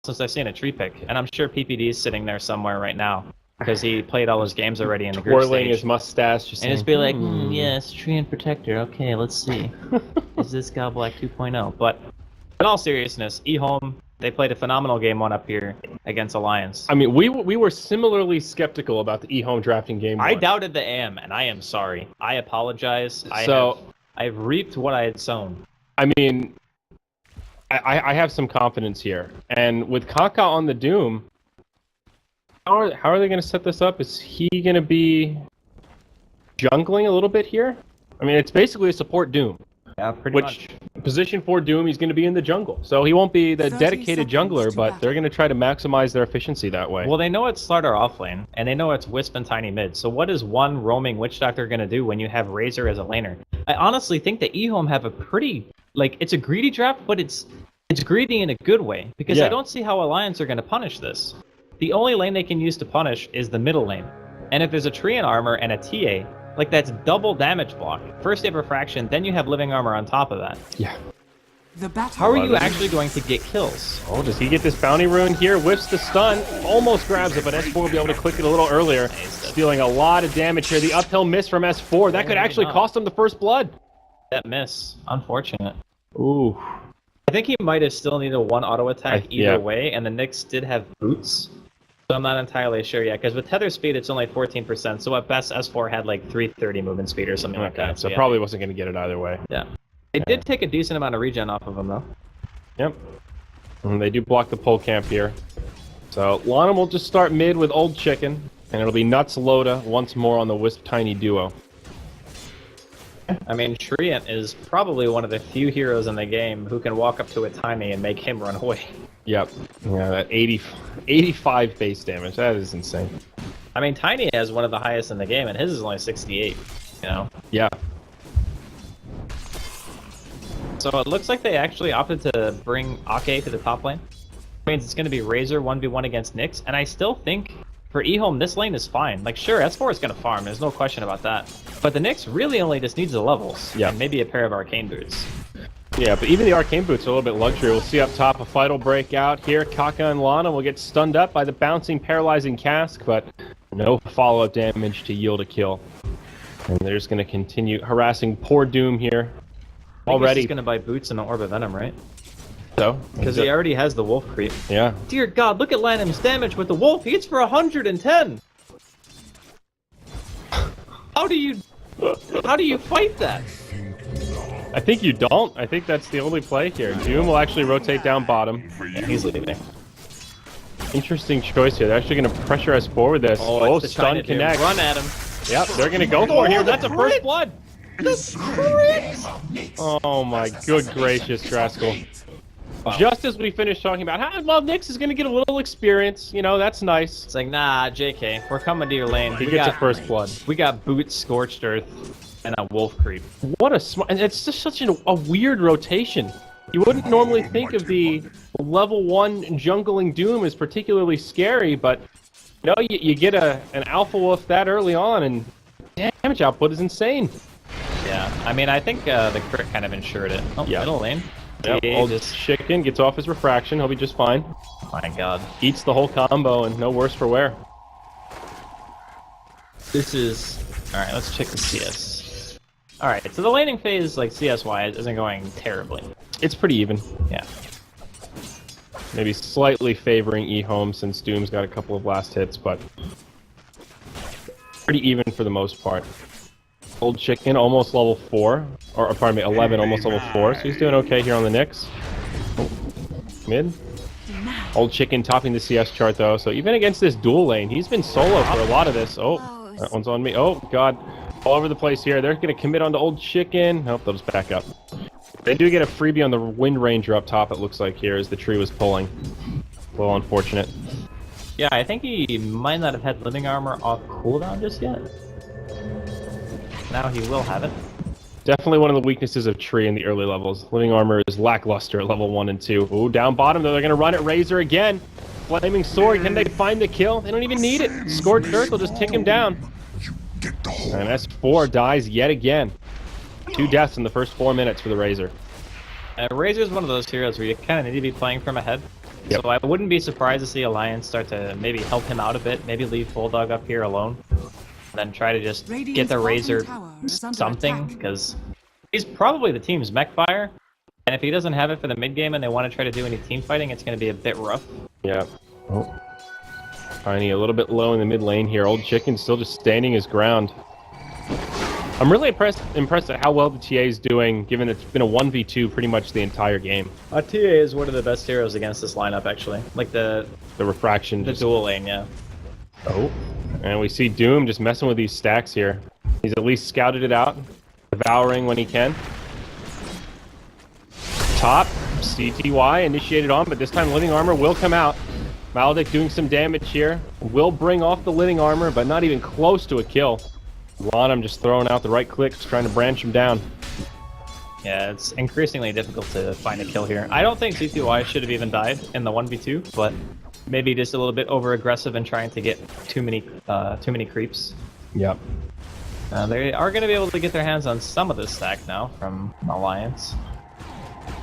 since I've seen a tree pick, and I'm sure PPD is sitting there somewhere right now because he played all his games already in the group stage. Twirling his mustache, just and just be like, yes, tree and protector. Okay, let's see. Is this Gal Black 2.0? But in all seriousness, EHOME, they played a phenomenal game one up here against Alliance. I mean, we were similarly skeptical about the EHOME drafting game. I doubted the AM, and I am sorry. I apologize. I've reaped what I had sown. I mean, I have some confidence here. And with Kaka on the Doom, how are they going to set this up? Is he going to be jungling a little bit here? I mean, it's basically a support Doom. Yeah, pretty much. Position 4 Doom, he's going to be in the jungle. So he won't be the dedicated jungler, but they're going to try to maximize their efficiency that way. Well, they know it's Slardar off lane, and they know it's Wisp and Tiny mid. So what is one roaming Witch Doctor going to do when you have Razor as a laner? I honestly think that EHOME have a pretty... Like, it's a greedy draft, but it's greedy in a good way. Because I don't see how Alliance are going to punish this. The only lane they can use to punish is the middle lane. And if there's a Treant armor and a TA... Like, that's double damage block. First you have refraction, then you have living armor on top of that. Yeah. How are you actually going to get kills? Oh, does he get this bounty rune here? Whiffs the stun, almost grabs it, but S4 will be able to click it a little earlier. Stealing a lot of damage here. The uphill miss from S4. That could actually cost him the first blood. That miss. Unfortunate. Ooh. I think he might have still needed one auto attack either way, and the Nyx did have boots. So I'm not entirely sure yet, because with tether speed it's only 14%, so at best S4 had like 330 movement speed or something like that. So probably wasn't going to get it either way. Yeah. It did take a decent amount of regen off of him though. Yep. And they do block the pole camp here. So Lana will just start mid with Old Chicken, and it'll be Nuts Loda once more on the Wisp Tiny duo. I mean, Treant is probably one of the few heroes in the game who can walk up to a Tiny and make him run away. Yep. Yeah, that 85 base damage. That is insane. I mean, Tiny has one of the highest in the game, and his is only 68, you know? Yeah. So it looks like they actually opted to bring Ake to the top lane. Which means it's going to be Razor 1v1 against Nyx, and I still think for EHOME, this lane is fine. Like, sure, S4 is going to farm, there's no question about that. But the Nyx really only just needs the levels, and maybe a pair of Arcane Boots. Yeah, but even the Arcane Boots are a little bit luxury. We'll see up top a fight will break out here. Kaka and Lana will get stunned up by the bouncing, paralyzing cask, but no follow-up damage to yield a kill. And they're just going to continue harassing poor Doom here. Already. He's going to buy Boots and an Orb of Venom, right? So? Because he already has the Wolf creep. Yeah. Dear God, look at Lanham's damage with the Wolf. He hits for 110. How do you fight that? I think you don't. I think that's the only play here. Doom will actually rotate down bottom. Yeah, he's leaving. Interesting choice here. They're actually going to pressure us forward this. Oh, stun connect. Run at him. Yep, they're going to go for it here. That's a first blood. Oh my good gracious, Draskell. Wow. Just as we finished talking about how, well, Nyx is going to get a little experience. You know, that's nice. It's like, nah, JK, we're coming to your lane. He gets a first blood. We got Boots, Scorched Earth, and a Wolf creep. What a smart... And it's just such a weird rotation. You wouldn't normally think of the level 1 jungling Doom as particularly scary, but you know, you get an Alpha Wolf that early on, and damage output is insane. Yeah, I mean, I think the crit kind of ensured it. Oh, middle lane. Yep, Old Chicken gets off his refraction, he'll be just fine. My God. Eats the whole combo, and no worse for wear. This is... Alright, let's check the CS. Alright, so the laning phase, like, CS-wise, isn't going terribly. It's pretty even. Yeah. Maybe slightly favoring EHOME since Doom's got a couple of last hits, but pretty even for the most part. Old Chicken, almost level 4. Or, pardon me, 11, almost level 4. So he's doing okay here on the Nyx. Oh, mid. Old Chicken topping the CS chart, though. So even against this dual lane, he's been solo for a lot of this. Oh, that one's on me. Oh, God. All over the place here. They're going to commit onto Old Chicken. Nope, they'll just back up. They do get a freebie on the Wind Ranger up top, it looks like, here, as the tree was pulling. A little unfortunate. Yeah, I think he might not have had living armor off cooldown just yet. Now he will have it. Definitely one of the weaknesses of Tree in the early levels. Living armor is lackluster at level 1 and 2. Ooh, down bottom, though, they're going to run at Razor again. Flaming Sword, can they find the kill? They don't even need it. Scorched Earth will just tick him down. And S4 dies yet again. 2 deaths in the first 4 minutes for the Razor. Razor's one of those heroes where you kind of need to be playing from ahead. Yep. So I wouldn't be surprised to see Alliance start to maybe help him out a bit, maybe leave Bulldog up here alone, then try to just get the Razor something, because he's probably the team's mech fire, and if he doesn't have it for the mid game and they want to try to do any team fighting, it's going to be a bit rough. Yeah. Oh. Tiny a little bit low in the mid lane here. Old Chicken still just standing his ground. I'm really impressed at how well the TA is doing, given it's been a 1v2 pretty much the entire game. TA is one of the best heroes against this lineup, actually. Like the refraction. The dual lane, yeah. Oh. And we see Doom just messing with these stacks here. He's at least scouted it out, devouring when he can. Top, CTY initiated on, but this time Living Armor will come out. Maldic doing some damage here. Will bring off the Living Armor, but not even close to a kill. Lanham just throwing out the right clicks, trying to branch him down. Yeah, it's increasingly difficult to find a kill here. I don't think CTY should have even died in the 1v2, but maybe just a little bit over-aggressive and trying to get too many creeps. Yep. They are going to be able to get their hands on some of this stack now from Alliance.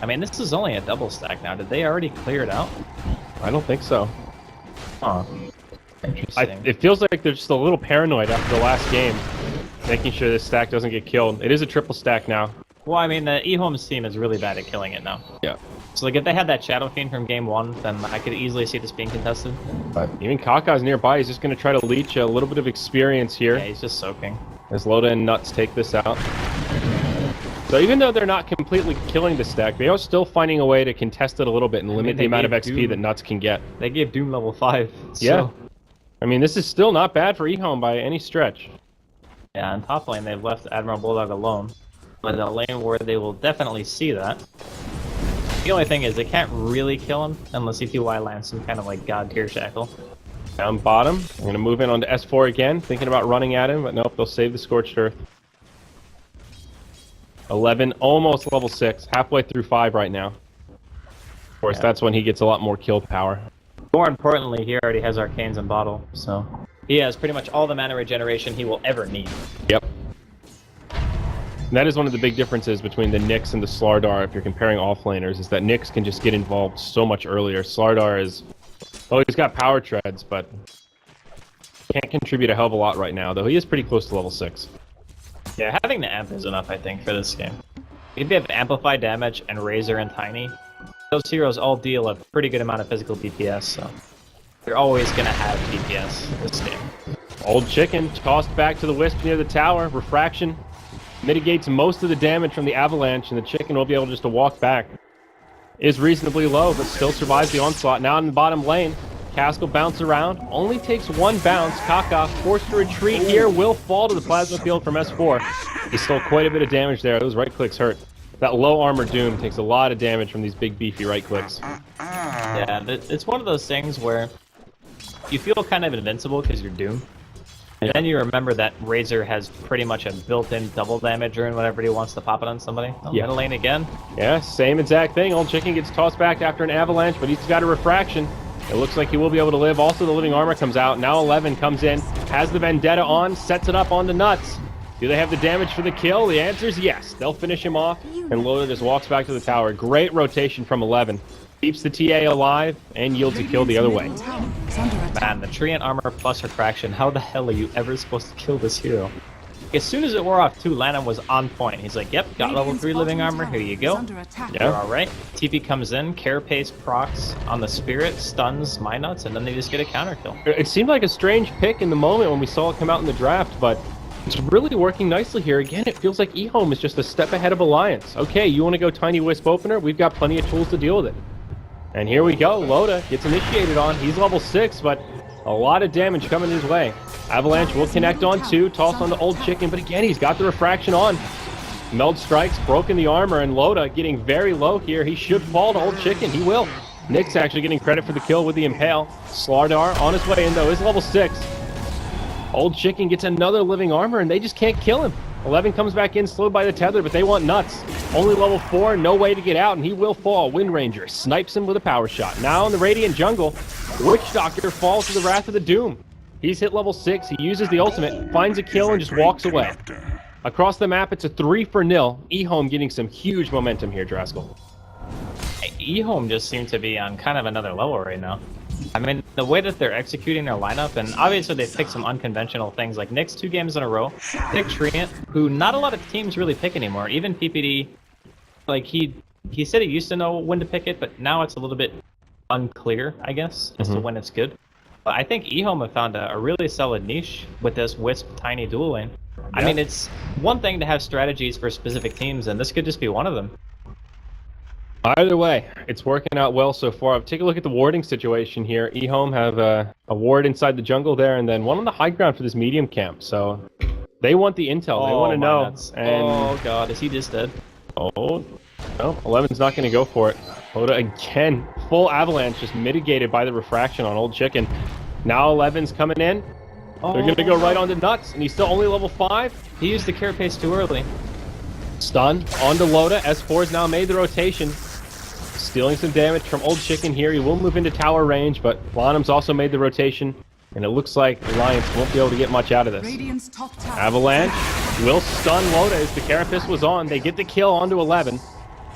I mean, this is only a double stack now. Did they already clear it out? I don't think so. Huh. Interesting. It feels like they're just a little paranoid after the last game, making sure this stack doesn't get killed. It is a triple stack now. Well, I mean, the EHOME's team is really bad at killing it now. Yeah. So, like, if they had that Shadow Fiend from game 1, then I could easily see this being contested. But even Kaka's nearby. He's just going to try to leech a little bit of experience here. Yeah, he's just soaking. As Loda and Nuts take this out. So even though they're not completely killing the stack, they are still finding a way to contest it a little bit and limit the amount of XP that Nuts can get. They gave Doom level 5. So. Yeah. I mean, this is still not bad for EHOME by any stretch. Yeah, on top lane, they've left Admiral Bulldog alone. But a lane where they will definitely see that. The only thing is, they can't really kill him unless CTY lands some kind of, like, god tier shackle. Down bottom. I'm going to move in onto S4 again, thinking about running at him, but nope, they'll save the Scorched Earth. 11, almost level 6, halfway through 5 right now. Of course, that's when he gets a lot more kill power. More importantly, he already has Arcanes in bottle, so he has pretty much all the mana regeneration he will ever need. Yep. And that is one of the big differences between the Nyx and the Slardar, if you're comparing offlaners, is that Nyx can just get involved so much earlier. Slardar is... Oh, he's got power treads, but can't contribute a hell of a lot right now, though he is pretty close to level 6. Yeah, having the amp is enough, I think, for this game. If you have amplified damage and Razor and Tiny, those heroes all deal a pretty good amount of physical DPS, so you're always going to have DPS in this game. Old Chicken tossed back to the Wisp near the tower. Refraction mitigates most of the damage from the avalanche, and the Chicken will be able just to walk back. Is reasonably low, but still survives the onslaught. Now in the bottom lane, Cask will bounce around. Only takes one bounce. Kaka, forced to retreat here, will fall to the plasma field from S4. He stole quite a bit of damage there. Those right clicks hurt. That low armor Doom takes a lot of damage from these big beefy right clicks. Yeah, it's one of those things where you feel kind of invincible because you're Doom. And then you remember that Razor has pretty much a built-in double damager and whenever he wants to pop it on somebody. Oh, yeah. Middle lane again. Yeah, same exact thing. Old Chicken gets tossed back after an avalanche, but he's got a refraction. It looks like he will be able to live. Also, the living armor comes out. Now 11 comes in, has the Vendetta on, sets it up onto Nuts. Do they have the damage for the kill? The answer is yes. They'll finish him off, and Loda just walks back to the tower. Great rotation from 11. Keeps the TA alive, and yields a kill the other way. Man, the Treant armor plus refraction, how the hell are you ever supposed to kill this hero? As soon as it wore off too, Lanham was on point. He's like, yep, got level 3 living armor, here you go. Yeah. Alright. TP comes in, Carapace procs on the Spirit, stuns my nuts, and then they just get a counter kill. It seemed like a strange pick in the moment when we saw it come out in the draft, but it's really working nicely here. Again, it feels like EHOME is just a step ahead of Alliance. Okay, you want to go Tiny Wisp Opener? We've got plenty of tools to deal with it. And here we go. Loda gets initiated on. He's level 6, but a lot of damage coming his way. Avalanche will connect on 2, toss on the Old Chicken, but again, he's got the refraction on. Meld strikes, broken the armor, and Loda getting very low here. He should fall to Old Chicken. He will. Nick's actually getting credit for the kill with the Impale. Slardar on his way in, though, is level 6. Old Chicken gets another living armor, and they just can't kill him. 11 comes back in, slowed by the tether, but they want Nuts. Only level 4, no way to get out, and he will fall. Wind Ranger snipes him with a power shot. Now in the Radiant jungle, Witch Doctor falls to the Wrath of the Doom. He's hit level 6, he uses the ultimate, finds a kill, and just walks away. Across the map, it's a 3-0. EHOME getting some huge momentum here, Draskell. EHOME just seem to be on kind of another level right now. I mean, the way that they're executing their lineup, and obviously they've picked some unconventional things, like Nyx 2 games in a row, picked Treant, who not a lot of teams really pick anymore. Even PPD, like he said he used to know when to pick it, but now it's a little bit unclear, I guess, as to when it's good. But I think EHOME have found a really solid niche with this Wisp tiny dual lane. I mean, it's one thing to have strategies for specific teams, and this could just be one of them. Either way, it's working out well so far. Take a look at the warding situation here. EHOME have a ward inside the jungle there, and then one on the high ground for this medium camp. So they want the intel. They want to know. And oh god, is he just dead? Oh, no, 11's not going to go for it. Dota again, full avalanche, just mitigated by the refraction on Old Chicken. Now 11's coming in. They're going to go right onto Nuts, and he's still only level 5. He used the carapace too early. Stun onto Loda. S4's now made the rotation. Stealing some damage from Old Chicken here. He will move into tower range, but Lonham's also made the rotation, and it looks like Alliance won't be able to get much out of this. Avalanche will stun Loda as the carapace was on. They get the kill onto 11.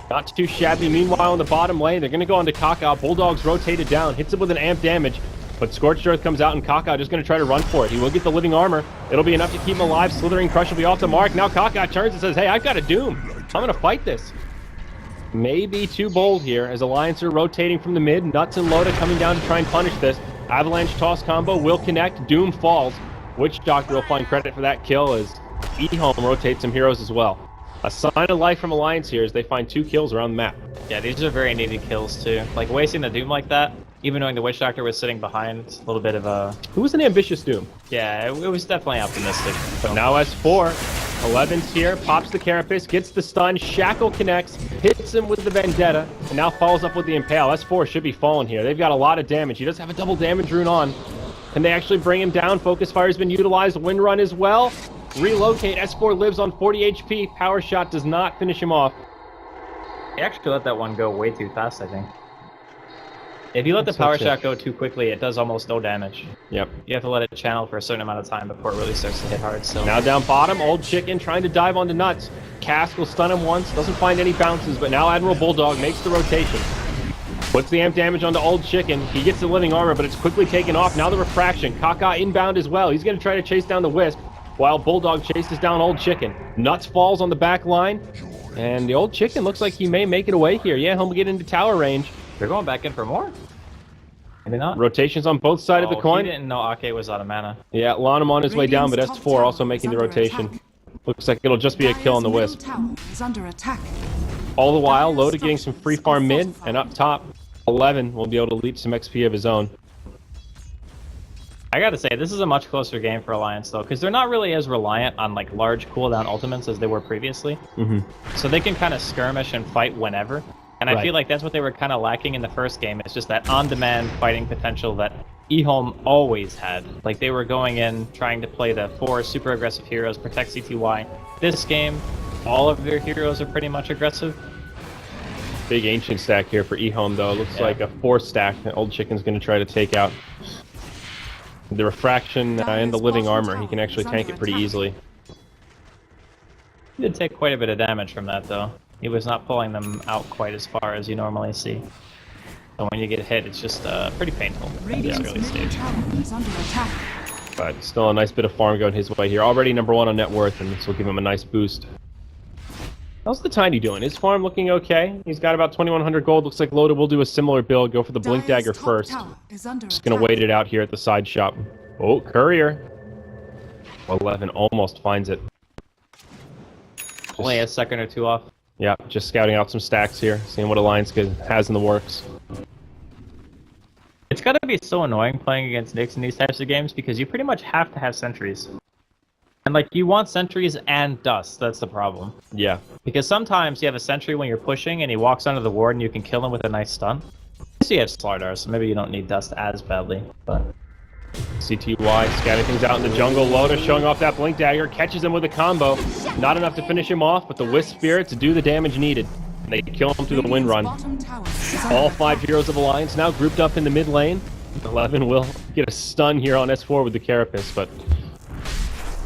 Not too shabby. Meanwhile, in the bottom lane, they're going to go onto Kaka. Bulldog's rotated down, hits him with an amp damage, but Scorched Earth comes out, and Kaka just going to try to run for it. He will get the living armor. It'll be enough to keep him alive. Slithering Crush will be off the mark. Now Kaka turns and says, hey, I've got a Doom. I'm going to fight this. Maybe too bold here as Alliance are rotating from the mid. Nuts and Loda coming down to try and punish this. Avalanche toss combo will connect. Doom falls. Witch Doctor will find credit for that kill as EHOME rotates some heroes as well. A sign of life from Alliance here as they find 2 kills around the map. Yeah, these are very needed kills too. Like wasting the Doom like that, even knowing the Witch Doctor was sitting behind, a little bit of a... Who was an ambitious Doom? Yeah, it was definitely optimistic. But now S4, 11's here, pops the carapace, gets the stun, Shackle connects, hits him with the Vendetta, and now follows up with the Impale. S4 should be falling here. They've got a lot of damage. He does have a double damage rune on. Can they actually bring him down? Focus Fire has been utilized. Wind Run as well. Relocate. S4 lives on 40 HP. Power Shot does not finish him off. He actually let that one go way too fast, I think. If you let the power shot go too quickly, it does almost no damage. Yep. You have to let it channel for a certain amount of time before it really starts to hit hard. So now down bottom, Old Chicken trying to dive onto Nuts. Cask will stun him once, doesn't find any bounces, but now Admiral Bulldog makes the rotation. Puts the amp damage onto Old Chicken. He gets the living armor, but it's quickly taken off. Now the refraction. Kaka inbound as well. He's going to try to chase down the Wisp, while Bulldog chases down Old Chicken. Nuts falls on the back line, and the Old Chicken looks like he may make it away here. Yeah, he'll get into tower range. They're going back in for more? Maybe not. Rotations on both sides of the coin. He didn't know Ake was out of mana. Yeah, Lonham on his way down, but S4 also making the rotation. Looks like it'll just be a kill on the Wisp. All the while, Loda getting some free farm mid, and up top, 11 will be able to leech some XP of his own. I gotta say, this is a much closer game for Alliance, though, because they're not really as reliant on like large cooldown ultimates as they were previously. So they can kind of skirmish and fight whenever. And I feel like that's what they were kind of lacking in the first game. It's just that on-demand fighting potential that EHOME always had. Like, they were going in, trying to play the 4 super aggressive heroes, protect CTY. This game, all of their heroes are pretty much aggressive. Big Ancient stack here for EHOME, though. Looks like a 4 stack that Old Chicken's going to try to take out. The refraction and the living armor, he can actually tank it pretty easily. He did take quite a bit of damage from that, though. He was not pulling them out quite as far as you normally see. So when you get hit, it's just pretty painful at this early stage. But still a nice bit of farm going his way here. Already #1 on net worth, and this will give him a nice boost. How's the Tiny doing? His farm looking okay. He's got about 2100 gold. Looks like Loda will do a similar build. Go for the Blink Dagger first. Just gonna wait it out here at the side shop. Oh, Courier. 11 almost finds it. Only a second or two off. Yeah, just scouting out some stacks here, seeing what Alliance has in the works. It's gotta be so annoying playing against Nyx in these types of games because you pretty much have to have sentries. And like, you want sentries and dust, that's the problem. Yeah. Because sometimes you have a sentry when you're pushing and he walks onto the ward and you can kill him with a nice stun. So you have Slardar, so maybe you don't need dust as badly, but... CTY scouting things out in the jungle. Loda showing off that Blink Dagger, catches him with a combo. Not enough to finish him off, but the Wisp Spirits do the damage needed. And they kill him through the Wind Run. All 5 heroes of Alliance now grouped up in the mid lane. 11 will get a stun here on S4 with the Carapace, but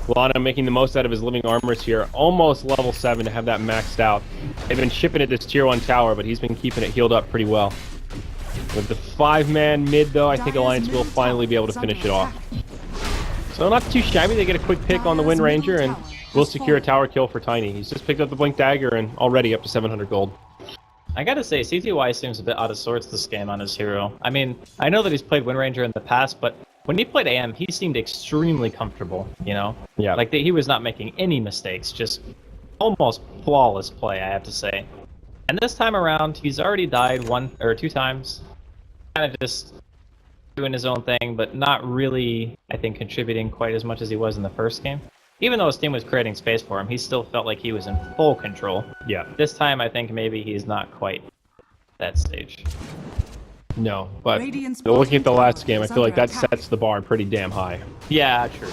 Lana making the most out of his living armors here. Almost level 7 to have that maxed out. They've been shipping at this tier 1 tower, but he's been keeping it healed up pretty well. With the 5-man mid, though, I think Alliance will finally be able to finish it off. So not too shabby. They get a quick pick on the Wind Ranger, and will secure a tower kill for Tiny. He's just picked up the Blink Dagger and already up to 700 gold. I gotta say, CTY seems a bit out of sorts this game on his hero. I mean, I know that he's played Wind Ranger in the past, but when he played AM, he seemed extremely comfortable, you know? Yeah. Like, he was not making any mistakes, just almost flawless play, I have to say. And this time around, he's already died 1 or 2 times. Kind of just doing his own thing, but not really, I think, contributing quite as much as he was in the first game. Even though his team was creating space for him, he still felt like he was in full control. Yeah. This time, I think maybe he's not quite that stage. No, but looking at the last game, I feel like that sets the bar pretty damn high. Yeah, true.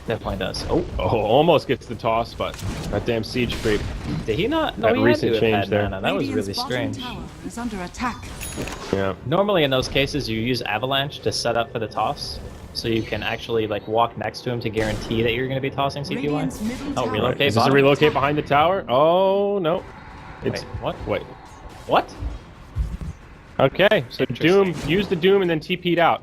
Definitely does. Oh, almost gets the toss, but that damn siege creep. Did he not? No, that recent change there. Mana. That was really strange. Is under attack. Yeah. Normally in those cases, you use Avalanche to set up for the toss, so you can actually like walk next to him to guarantee that you're going to be tossing CTY. Oh, relocate. Is this a relocate behind the tower? Oh no. It's Wait, what? Wait. What? Okay, so Doom used the Doom and then TP'd out.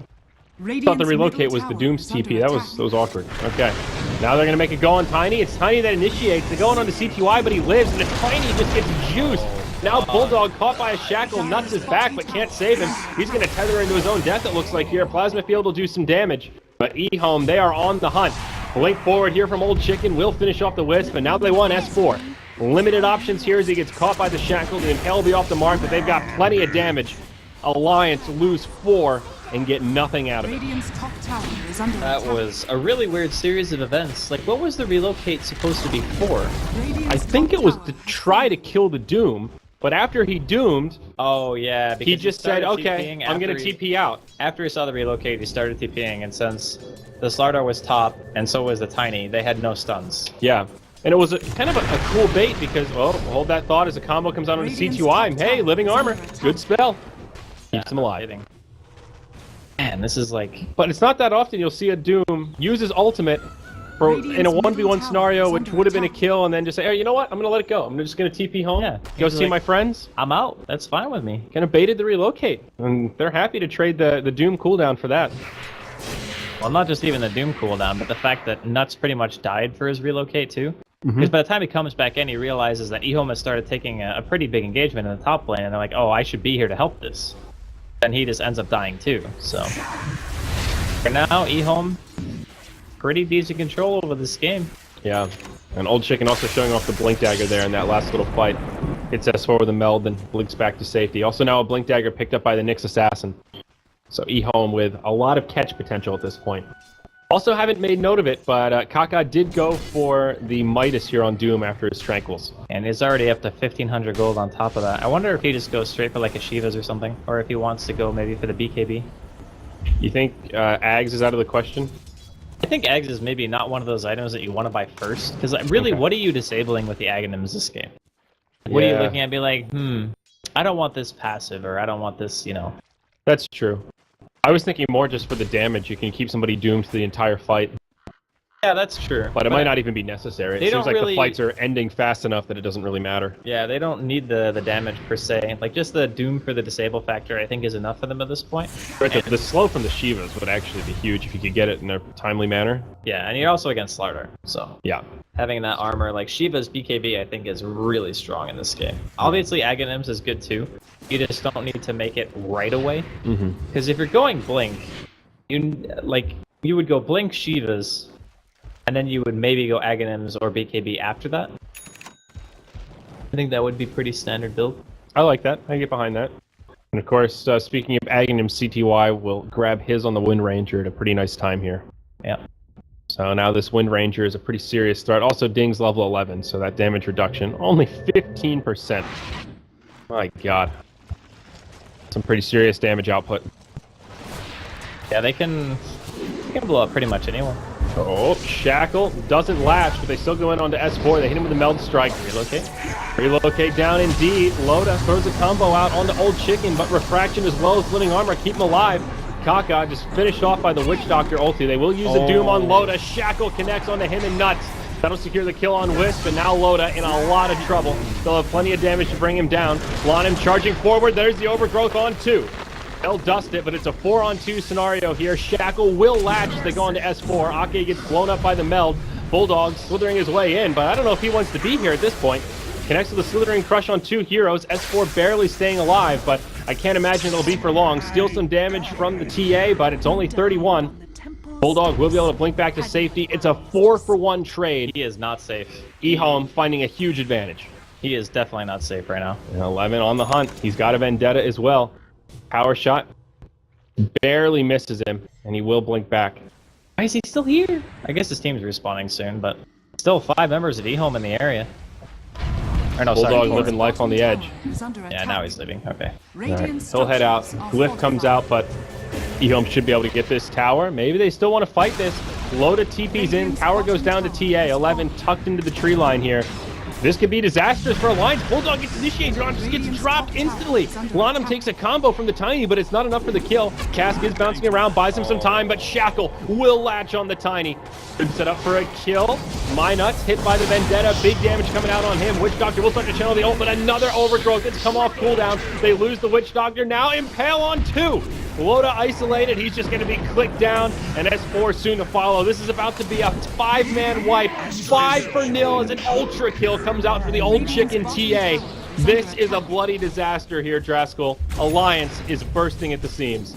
I thought the relocate was the Doom's TP. That was awkward. Okay. Now they're gonna make it go on Tiny. It's Tiny that initiates. They're going on to CTY, but he lives, and it's Tiny just gets juiced. Now Bulldog caught by a shackle, nuts his back, but can't save him. He's gonna tether into his own death, it looks like here. Plasma Field will do some damage. But EHOME, they are on the hunt. Blink forward here from Old Chicken will finish off the Wisp, and now they want S4. Limited options here as he gets caught by the shackle. The Impale will be off the mark, but they've got plenty of damage. Alliance lose 4 and get nothing out of it. That was a really weird series of events. Like, what was the relocate supposed to be for? I think it was to try to kill the Doom, but after he doomed, oh yeah, he just said, okay, I'm gonna TP out. After he saw the relocate, he started TPing, and since the Slardar was top, and so was the Tiny, they had no stuns. Yeah. And it was kind of a cool bait because, well, hold that thought as a combo comes out on the CTY. Hey, living armor, good spell. Keeps him alive. Man, this is like... But it's not that often you'll see a Doom use his ultimate for in a 1v1 scenario, which would have been a kill, and then just say, hey, you know what? I'm going to let it go. I'm just going to TP home. Yeah, go see my friends. I'm out. That's fine with me. Kind of baited the relocate. And they're happy to trade the Doom cooldown for that. Well, not just even the Doom cooldown, but the fact that Nuts pretty much died for his relocate, too. Because by the time he comes back in, he realizes that EHOME has started taking a pretty big engagement in the top lane, and they're like, oh, I should be here to help this. And he just ends up dying too, so... For now, EHOME, pretty decent control over this game. Yeah, and Old Chicken also showing off the Blink Dagger there in that last little fight. Hits S4 with a meld, then blinks back to safety. Also now a Blink Dagger picked up by the Nyx Assassin. So EHOME with a lot of catch potential at this point. Also haven't made note of it, but Kaka did go for the Midas here on Doom after his Tranquils. And he's already up to 1,500 gold on top of that. I wonder if he just goes straight for like a Shiva's or something, or if he wants to go maybe for the BKB. You think Ags is out of the question? I think Ags is maybe not one of those items that you want to buy first, because really, what are you disabling with the Aghanims this game? What are you looking at and be like, I don't want this passive, or I don't want this, you know. That's true. I was thinking more just for the damage. You can keep somebody doomed to the entire fight. Yeah, that's true. But it might not even be necessary. It seems like the fights are ending fast enough that it doesn't really matter. Yeah, they don't need the damage per se. Like, just the Doom for the disable factor, I think, is enough for them at this point. Right, the slow from the Shivas would actually be huge if you could get it in a timely manner. Yeah, and you're also against Slardar, so... Yeah. Having that armor, like, Shiva's BKB, I think, is really strong in this game. Obviously, Aghanims is good, too. You just don't need to make it right away. Because if you're going Blink, you would go Blink Shivas... And then you would maybe go Aghanims or BKB after that. I think that would be pretty standard build. I like that. I get behind that. And of course, speaking of Aghanim, CTY will grab his on the Wind Ranger at a pretty nice time here. Yeah. So now this Wind Ranger is a pretty serious threat. Also, Ding's level 11, so that damage reduction, only 15%. My god. Some pretty serious damage output. Yeah, they can blow up pretty much anyone. Oh, Shackle doesn't latch, but they still go in onto S4. They hit him with a Meld Strike. Relocate. Relocate down indeed. Loda throws a combo out onto Old Chicken, but Refraction as well as Living Armor keep him alive. Kaka just finished off by the Witch Doctor ulti. They will use the Doom on Loda. Shackle connects onto him and Nuts. That'll secure the kill on Wisp, and now Loda in a lot of trouble. They'll have plenty of damage to bring him down. Lonim charging forward. There's the overgrowth on 2. They'll dust it, but it's a 4-on-2 scenario here. Shackle will latch as they go into S4. Ake gets blown up by the meld. Bulldog slithering his way in, but I don't know if he wants to be here at this point. Connects with the slithering crush on 2 heroes. S4 barely staying alive, but I can't imagine it'll be for long. Steal some damage from the TA, but it's only 31. Bulldog will be able to blink back to safety. It's a 4-for-1 trade. He is not safe. EHOME finding a huge advantage. He is definitely not safe right now. And 11 on the hunt. He's got a Vendetta as well. Power shot barely misses him, and he will blink back. Why is he still here? I guess his team's respawning soon, but still 5 members of EHOME in the area. Or no, Bulldog sorry. living life on the edge. Yeah, now he's leaving. Okay. Right. He'll head out. Glyph comes out, but EHOME should be able to get this tower. Maybe they still want to fight this. Loda TP's in. Tower goes down to TA. 11 tucked into the tree line here. This could be disastrous for Alliance. Bulldog gets initiated on, just gets dropped instantly. Lonim takes a combo from the Tiny, but it's not enough for the kill. Cask is bouncing around, buys him some time, but Shackle will latch on the Tiny. Good set up for a kill. Nuts hit by the Vendetta. Big damage coming out on him. Witch Doctor will start to channel the ult, but another overgrowth. It's come off cooldown. They lose the Witch Doctor. Now Impale on 2. Loda isolated. He's just going to be clicked down, and S4 soon to follow. This is about to be a 5-man wipe. 5-for-0 as an ultra kill comes out for the old chicken TA. This is a bloody disaster here, Draskell. Alliance is bursting at the seams.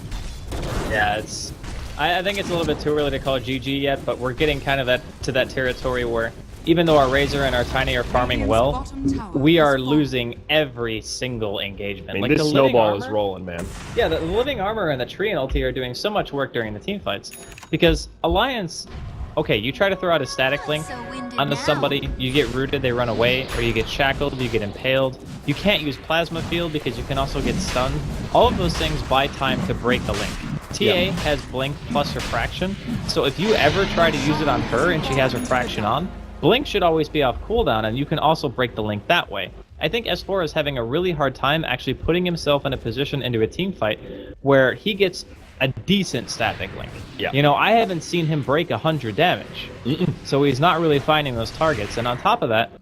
Yeah, it's. I think it's a little bit too early to call GG yet, but we're getting kind of to that territory where even though our Razor and our Tiny are farming well, we are losing every single engagement. I mean, like this the snowball armor, is rolling, man. Yeah, the living armor and the tree and ulti are doing so much work during the team fights. Because Alliance, okay, you try to throw out a static link onto somebody, you get rooted, they run away, or you get shackled, you get impaled. You can't use Plasma Field because you can also get stunned. All of those things buy time to break the link. TA has Blink plus Refraction, so if you ever try to use it on her and she has Refraction on, Blink should always be off cooldown, and you can also break the link that way. I think S4 is having a really hard time actually putting himself in a position into a team fight where he gets a decent static link. Yeah. You know, I haven't seen him break 100 damage, so he's not really finding those targets. And on top of that,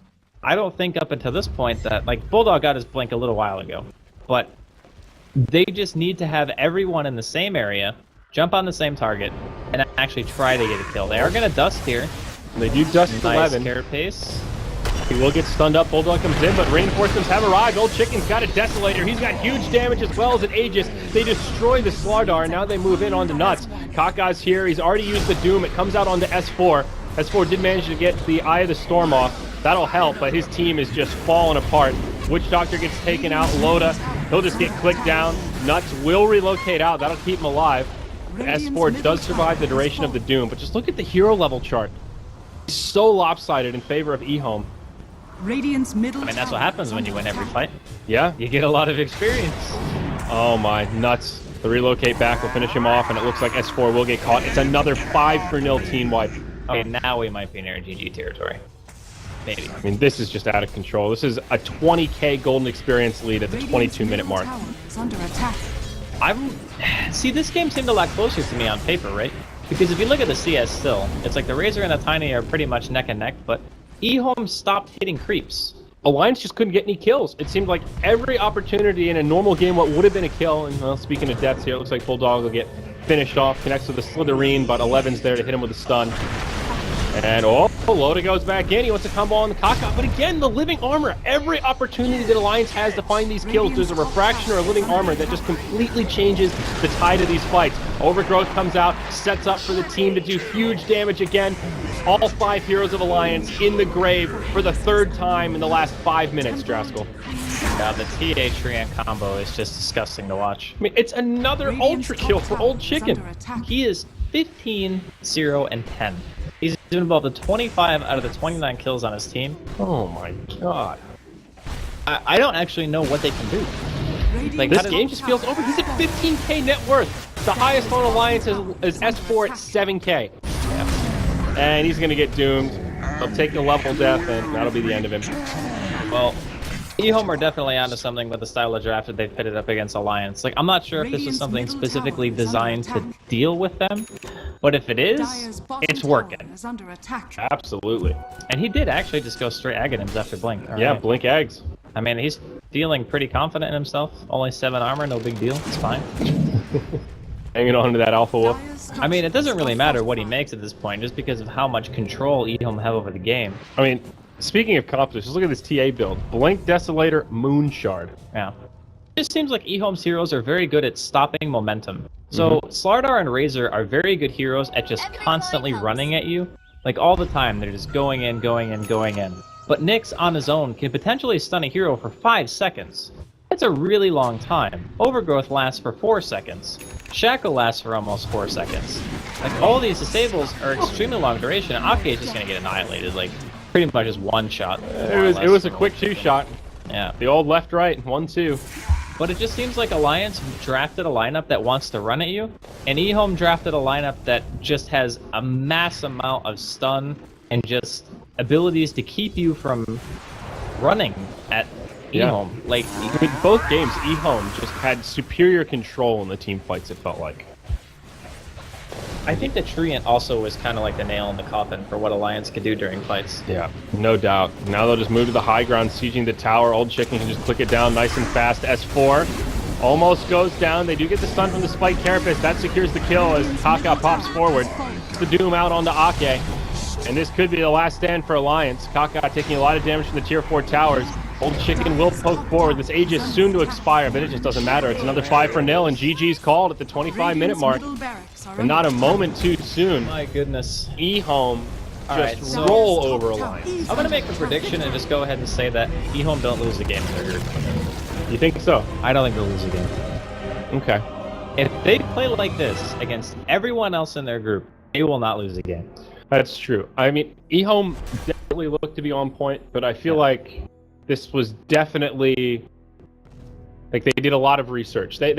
I don't think up until this point that, like, Bulldog got his blink a little while ago, but they just need to have everyone in the same area, jump on the same target, and actually try to get a kill. They are going to dust here. They do dust Nice 11. carapace. He will get stunned up. Bulldog comes in, but reinforcements have arrived. Old Chicken's got a Desolator. He's got huge damage as well as an Aegis. They destroy the Slardar, and now they move in onto Nuts. Kaka's here. He's already used the Doom. It comes out onto S4. S4 did manage to get the Eye of the Storm off. That'll help, but his team is just falling apart. Witch Doctor gets taken out. Loda, he'll just get clicked down. Nuts will relocate out. That'll keep him alive. S4 does survive the duration of the Doom, but just look at the hero level chart. It's so lopsided in favor of EHOME. Radiant's middle. I mean, that's what happens when you win every fight. Yeah? You get a lot of experience. Oh my, Nuts. The relocate back will finish him off, and it looks like S4 will get caught. It's another 5-for-0 team wipe. Okay, now we might be near GG territory. Maybe. I mean, this is just out of control. This is a 20k golden experience lead at the 22-minute mark. Under attack. See, this game seemed a lot closer to me on paper, right? Because if you look at the CS still, it's like the Razor and the Tiny are pretty much neck and neck, but EHOME stopped hitting creeps. Alliance just couldn't get any kills. It seemed like every opportunity in a normal game, what would have been a kill, and well, speaking of deaths here, it looks like Bulldog will get finished off, connects with the Slitherine, but 11's there to hit him with a stun. And Loda goes back in. He wants to combo on the Kaka, but again, the living armor. Every opportunity that Alliance has to find these kills, there's a refraction or a living armor that just completely changes the tide of these fights. Overgrowth comes out, sets up for the team to do huge damage again. All 5 heroes of Alliance in the grave for the 3rd time in the last 5 minutes, Draskell. Yeah, the TA Treant combo is just disgusting to watch. I mean, it's another ultra kill for Old Chicken. He is 15, 0, and 10. He's doing about the 25 out of the 29 kills on his team. Oh my god. I don't actually know what they can do. Like, This game just feels over. He's at 15k net worth. The highest on Alliance is S4 at 7k. Yeah. And he's going to get doomed. He'll take a level death, and that'll be the end of him. Well, EHOME are definitely onto something with the style of draft that they've pitted up against Alliance. Like, I'm not sure if this is Radiant's something middle specifically tower is designed under to attack. deal with them, but if it is, Dire's bottom it's tower working. is under attack. Absolutely. And he did actually just go straight Aghanims after Blink. All Yeah, right. blink eggs. I mean, he's feeling pretty confident in himself. Only 7 armor, no big deal. It's fine. Hanging on to that alpha wolf. Dire's I mean, it doesn't structures really are matter what he fortified. makes at this point, just because of how much control EHOME have over the game. I mean, speaking of confidence, just look at this TA build. Blink Desolator, Moon Shard. Yeah. It just seems like EHOME's heroes are very good at stopping momentum. So Slardar and Razor are very good heroes at just constantly running at you. Like all the time, they're just going in, going in, going in. But Nyx on his own can potentially stun a hero for 5 seconds. That's a really long time. Overgrowth lasts for 4 seconds. Shackle lasts for almost 4 seconds. Like all these disables are extremely long duration, and Ake is just gonna get annihilated, like pretty much just one shot. It was a quick 2-shot. Yeah. The old left-right, 1-2. But it just seems like Alliance drafted a lineup that wants to run at you, and EHOME drafted a lineup that just has a mass amount of stun and just abilities to keep you from running at Yeah. EHOME. Like, I mean, both games, EHOME just had superior control in the team fights, it felt like. I think the Treant also was kind of like the nail in the coffin for what Alliance could do during fights. Yeah, no doubt. Now they'll just move to the high ground, sieging the tower. Old Chicken can just click it down nice and fast. S4 almost goes down. They do get the stun from the Spike Carapace. That secures the kill as Taka pops forward. The Doom out onto Ake. And this could be the last stand for Alliance. Kaka taking a lot of damage from the tier 4 towers. Old Chicken will poke forward. This age is soon to expire, but it just doesn't matter. It's another 5-0, and GG's called at the 25-minute Radiant's mark. middle barracks are And not a under moment too soon. My goodness. EHOME All just right, so- roll over Alliance. I'm going to make a prediction and just go ahead and say that EHOME don't lose the game in their group. You think so? I don't think they'll lose the game. Okay. If they play like this against everyone else in their group, they will not lose the game. That's true. I mean, EHOME definitely looked to be on point, but I feel like this was definitely like they did a lot of research. They